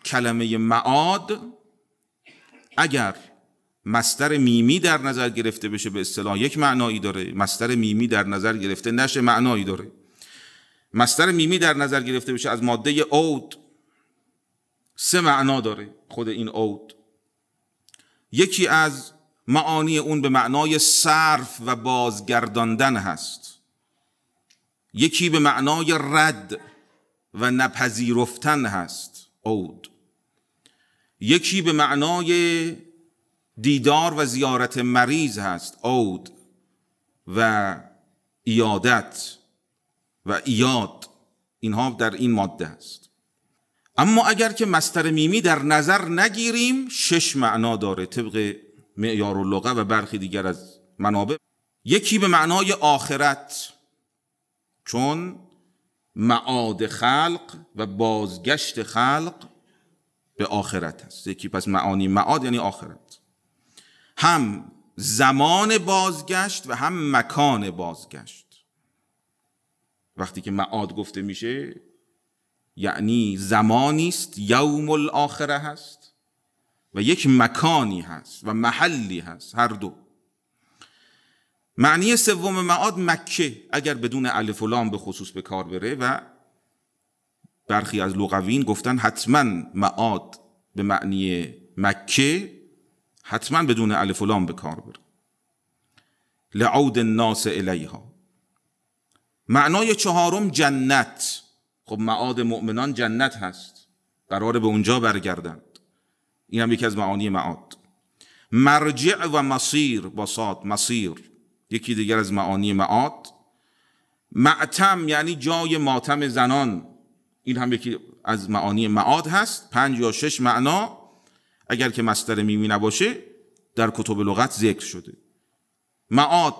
کلمه معاد اگر مصدر میمی در نظر گرفته بشه به اصطلاح یک معنایی داره، مصدر میمی در نظر گرفته نشه معنایی داره. مصدر میمی در نظر گرفته بشه از ماده عود 3 معنا داره. خود این عود یکی از معانی اون به معنای صرف و بازگرداندن هست، یکی به معنای رد و نپذیرفتن هست عود، یکی به معنای دیدار و زیارت مریض هست عود و ایادت و ایاد، اینها در این ماده هست. اما اگر که مصدر میمی در نظر نگیریم 6 معنا داره طبق معیار اللغه و برخی دیگر از منابع. یکی به معنای آخرت، چون معاد خلق و بازگشت خلق به آخرت هست. یکی پس معانی معاد یعنی آخرت، هم زمان بازگشت و هم مکان بازگشت. وقتی که معاد گفته میشه یعنی زمانی است یوم الاخره هست و یک مکانی هست و محلی هست، هر دو. معنی سوم معاد مکه، اگر بدون الف و لام به خصوص به کار بره، و برخی از لغویین گفتن حتما معاد به معنی مکه حتما بدون الف و لام به کار بره، لعود الناس الیها. معنای چهارم جنت، خب معاد مؤمنان جنت هست، قراره به اونجا برگردند، این هم یکی از معانی معاد. مرجع و مصیر با صاد، مصیر یکی دیگر از معانی معاد. معتم یعنی جای ماتم زنان، این هم یکی از معانی معاد هست. 5 یا 6 معنا اگر که مصدر میمی نباشه در کتب لغت ذکر شده. معاد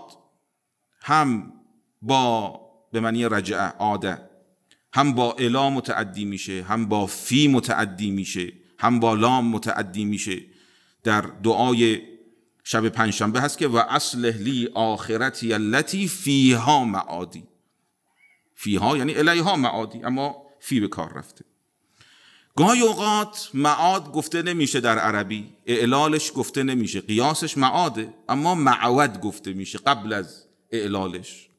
هم با به معنی رجعه عاده، هم با الا متعدی میشه، هم با فی متعدی میشه، هم با لام متعدی میشه. در دعای شب پنجشنبه هست که و اصلح لی آخرتی التی فیها معادی، فیها یعنی الیها معادی، اما فی به کار رفته. گاهی اوقات معاد گفته نمیشه در عربی، اعلالش گفته نمیشه، قیاسش معاده، اما معود گفته میشه قبل از اعلالش.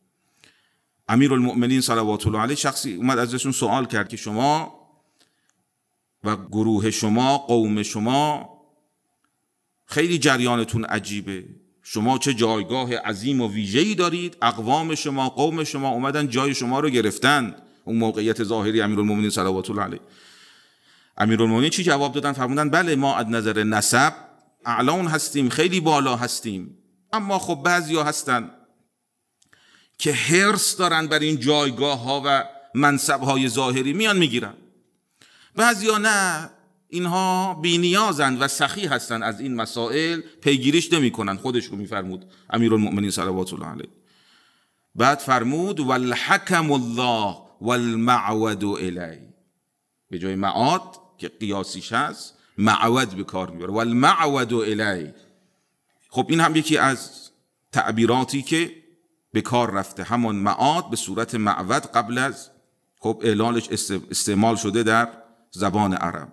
امیرالمؤمنین صلوات الله علیه شخصی اومد ازشون سوال کرد که شما و گروه شما، قوم شما خیلی جریانتون عجیبه، شما چه جایگاه عظیم و ویژه‌ای دارید، اقوام شما، قوم شما اومدن جای شما رو گرفتن. اون موقعیت ظاهری امیرالمؤمنین صلوات الله علیه. امیرالمؤمنین چی جواب دادن؟ فرمودن بله ما از نظر نسب اعلان هستیم، خیلی بالا هستیم، اما خب بعضیا هستن که حرص دارن بر این جایگاه ها و منصب های ظاهری، میان میگیرن. بعضیا نه، اینها بی‌نیازند و سخی هستند، از این مسائل پیگیریش نمی‌کنن. خودش رو میفرمود امیرالمؤمنین صلوات الله علیه. بعد فرمود والحکم الله والمعود الی، به جای معاد که قیاسیش هست معود به کار میبره، والمعود الی. خب این هم یکی از تعبیراتی که به کار رفته، همون معاد به صورت معود قبل از خب اعلالش استعمال شده در زبان عرب.